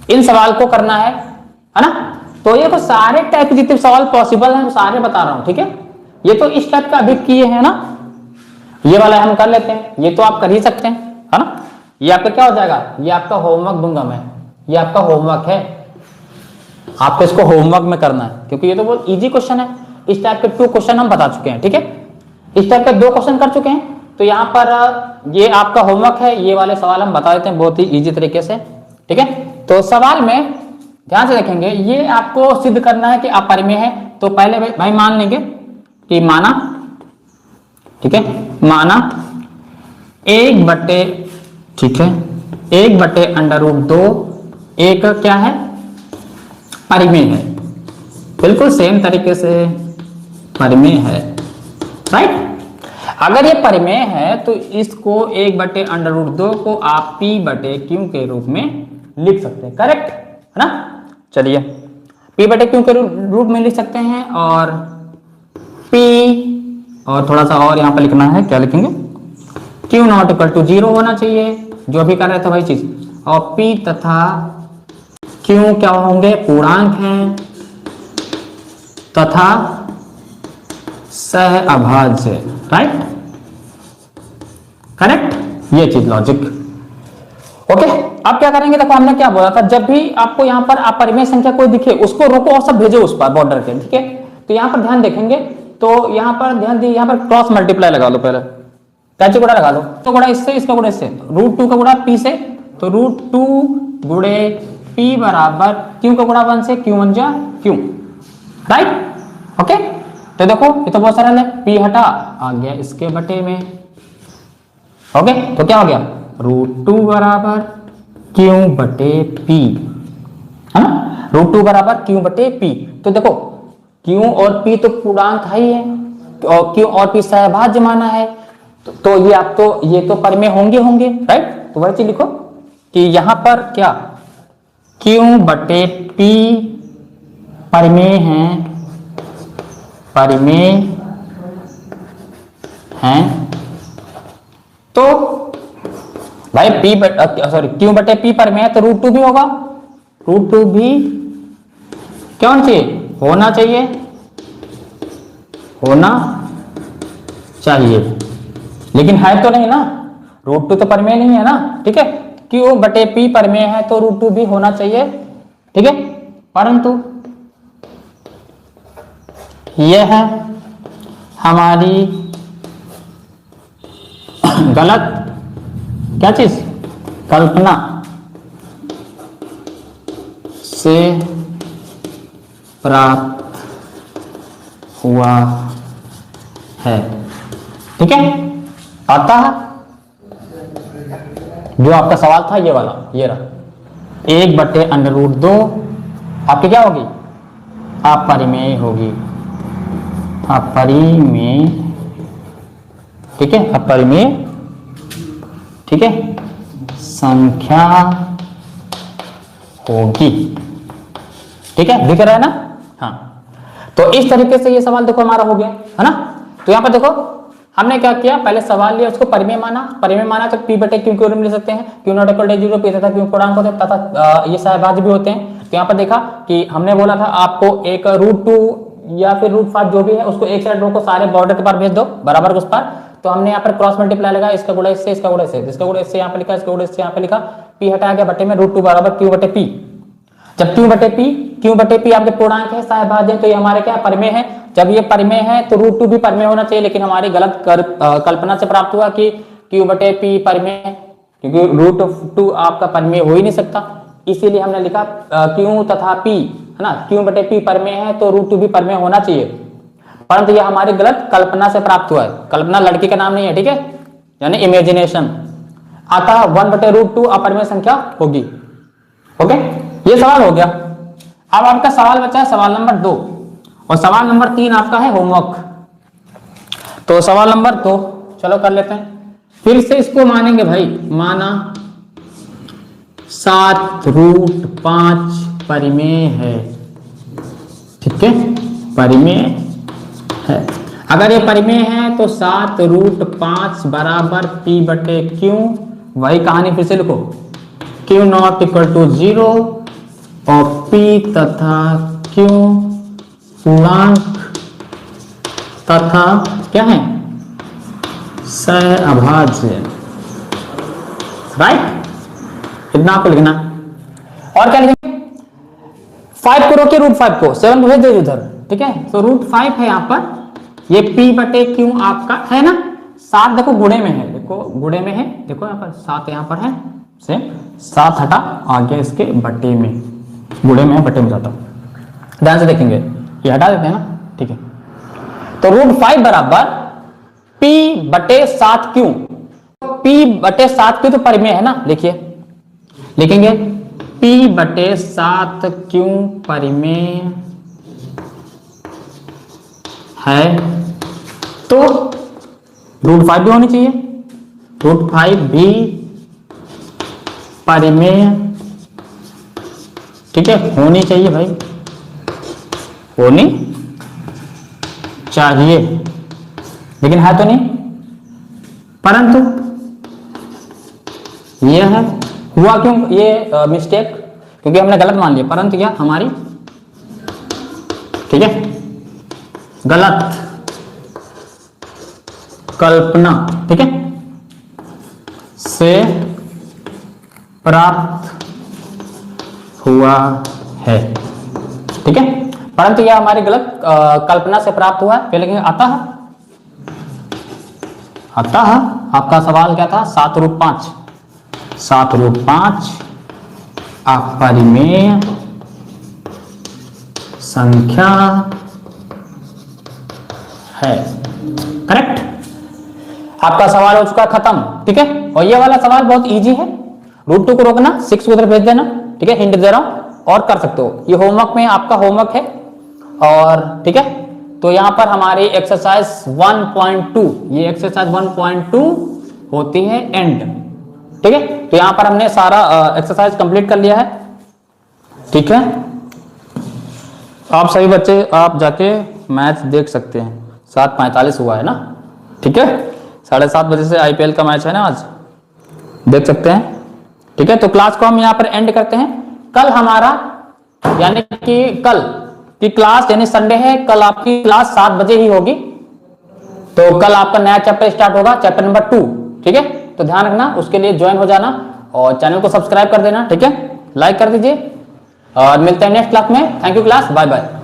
इन सवाल को करना है ना। तो ये तो सारे टाइप के जितने सवाल पॉसिबल हैं सारे बता रहा हूं, ठीक है। ये तो इस टाइप का अभी किए हैं ना, ये वाला हम कर लेते हैं, ये तो आप कर ही सकते हैं, है ना। ये आपका क्या हो जाएगा, ये आपका होमवर्क दूंगा मैं, ये आपका होमवर्क है, आपको इसको होमवर्क में करना है, क्योंकि ये तो बहुत इजी क्वेश्चन है। इस टाइप के 2 क्वेश्चन हम बता चुके हैं, ठीक है। इस टाइप के 2 क्वेश्चन कर चुके हैं, तो यहाँ पर ये आपका होमवर्क है, ये वाले सवाल हम बता देते हैं बहुत ही इजी तरीके से, ठीक है। तो सवाल में ध्यान से देखेंगे, ये आपको सिद्ध करना है कि अपरिमेय है। तो पहले भाई मान लेंगे कि माना, ठीक है, माना 1/, ठीक है, 1/√2 एक क्या है, परिमेय है, बिल्कुल सेम तरीके से परिमेय है, राइट। अगर ये परिमेय है तो इसको 1/√2 को आप P/Q के रूप में लिख सकते हैं, करेक्ट है ना। चलिए P/Q के रूप में लिख सकते हैं, और P और थोड़ा सा और यहाँ पर लिखना है, क्या लिखेंगे, Q ≠ 0 होना चाहिए, जो भी कर रहे थे वही चीज, और P तथा Q क्या होंगे, पूर्णांक हैं तथा सह अभाज्य, राइट, करेक्ट, ये चीज लॉजिक, ओके। अब क्या करेंगे, देखो हमने क्या बोला था, जब भी आपको यहाँ पर अपरिमेय संख्या कोई दिखे उसको रोको और सब भेजो उस पर बॉर्डर के, ठीक है। तो यहाँ पर ध्यान देखेंगे, तो यहाँ पर ध्यान दिए, यहाँ पर क्रॉस मल्टीप्लाई लगा लो, पहले कैचे गुणा लगा लो, तो गुणा इससे, इसका गुणा इससे, √2 का गुणा P से, तो √2 गुणे P बराबर Q का गुणा 1 से, Q1 जा Q, राइट, ओके। तो देखो ये तो बहुत सरल है, P हटा आ गया इसके बटे में, ओके। तो क्या हो गया, √2 बराबर Q/P, है ना, √2 बराबर Q/P। तो देखो Q और P तो पूर्णांक ही है, और Q और P सहभाज्य माना है, तो ये आप तो ये तो परिमेय होंगे, राइट। तो वही चीज लिखो कि यहां पर क्या Q/P परिमेय हैं, तो भाई Q/P परिमेय है, तो √2 भी होगा, √2 भी क्या होना चाहिए, लेकिन है तो नहीं ना, √2 तो परिमेय नहीं है ना, ठीक है। Q/P परिमेय है तो √2 भी होना चाहिए, ठीक है। परंतु यह है हमारी गलत क्या चीज, कल्पना से प्राप्त हुआ है, ठीक है। अतः जो आपका सवाल था ये वाला, ये रहा 1/√2 आपकी क्या होगी, अपरिमेय होगी, अपरिमेय, ठीक है, अपरिमेय, ठीक है, संख्या होगी, ठीक है, दिख रहा है ना। हाँ, तो इस तरीके से ये सवाल देखो हमारा हो गया, है ना। तो यहाँ पर देखो हमने क्या किया, पहले सवाल लिया, उसको परिमेय माना, तो P/Q के रूप में ले सकते हैं, Q ≠ 0, P तथा Q पूर्णांक होते हैं तथा ये सहभाज्य भी होते हैं। तो यहाँ पर देखा कि हमने बोला था आपको एक √2 या फिर √5 जो भी है उसको एक साइड रोको, सारे बॉर्डर के पार भेज दो बराबर उस पर। तो हमने यहाँ पर क्रॉस मल्टीप्लाई लगा, इसका गुणा इससे, इसका गुणा इससे, इसका गुणा इससे यहाँ पे लिखा, इसका गुणा इससे यहाँ पे लिखा, P हटा गया बटे में, √2 बराबर Q/P। जब Q/P आपके पूर्णांक है, सहभाज्य है, तो ये हमारे क्या परिमेय है। जब ये परिमेय है तो √2 भी परिमेय होना चाहिए, लेकिन हमारी गलत कल्पना से प्राप्त हुआ कि Q/P परिमेय है, क्योंकि √2 आपका परिमेय हो ही नहीं सकता, इसीलिए हमने लिखा Q तथा P, है ना, Q/P परिमेय है तो √2 भी परिमेय होना चाहिए, परंतु यह हमारी गलत कल्पना से प्राप्त हुआ है। कल्पना लड़की का नाम नहीं है, ठीक है, यानी इमेजिनेशन। अतः 1/√2 अपरिमेय संख्या होगी, ओके। ये सवाल हो गया। अब आपका सवाल बचा है सवाल नंबर 2, और सवाल नंबर 3 आपका है होमवर्क। तो सवाल नंबर 2 चलो कर लेते हैं, फिर से इसको मानेंगे भाई, माना 7√5 परिमेय है, ठीक है, परिमेय है। अगर ये परिमेय है तो 7√5 बराबर P/Q, वही कहानी फिर से लिखो, Q ≠ 0, और पी तथा क्यू पूर्णांक तथा क्या है सहअभाज्य, राइट। इतना आपको लिखना। और क्या लिखेंगे, 5 को रोके √5 को, 7 को भेज दे उधर, ठीक है। तो √5 है यहाँ पर, ये p बटे क्यू आपका है ना, 7 देखो गुणे में है, देखो गुणे में है, देखो यहाँ पर 7 यहाँ पर है, से 7 हटा आ गया इसके बटे में, गुणे में है बटे में जाता, ध्यान से देखेंगे, ये हटा देते हैं ना, ठीक है। तो √5 बराबर p बटे 7 क्यू, p बटे 7 क्यू तो परिमेय है ना, लिखिए, लिखेंगे p बटे 7 क्यू परिमेय है, तो √5 भी होनी चाहिए, √5 भी परिमेय, ठीक है, होनी चाहिए भाई, होनी चाहिए, लेकिन है तो नहीं, परंतु यह है, हुआ क्यों ये मिस्टेक, क्योंकि हमने गलत मान लिया, परंतु यह हमारी, ठीक है, गलत कल्पना, ठीक है, से प्राप्त हुआ है, ठीक है, परंतु यह हमारी गलत कल्पना से प्राप्त हुआ है। लेकिन अतः आपका सवाल क्या था, 7√5 अपरिमेय संख्या है, करेक्ट। आपका सवाल हो चुका खत्म, ठीक है। और ये वाला सवाल बहुत इजी है, √2 को रोकना, 6 को उधर भेज देना, ठीक है, हिंट दे रहा हूं, और कर सकते हो, ये होमवर्क में आपका होमवर्क है, और ठीक है। तो यहां पर हमारी एक्सरसाइज 1.2, ये एक्सरसाइज 1.2 होती है एंड, ठीक है। तो यहां पर हमने सारा एक्सरसाइज कंप्लीट कर लिया है, ठीक है। आप सभी बच्चे आप जाके मैच देख सकते हैं, 7:45 हुआ है ना, ठीक है, 7:30 बजे से IPL का मैच है ना आज, देख सकते हैं, ठीक है। तो क्लास को हम यहाँ पर एंड करते हैं। कल हमारा यानी कि कल की क्लास यानी संडे है, कल आपकी क्लास 7 बजे ही होगी, तो कल आपका नया चैप्टर स्टार्ट होगा, चैप्टर नंबर 2, ठीक है। तो ध्यान रखना, उसके लिए ज्वाइन हो जाना और चैनल को सब्सक्राइब कर देना, ठीक है, लाइक कर दीजिए, और मिलते हैं नेक्स्ट क्लास में। Thank you class, bye bye.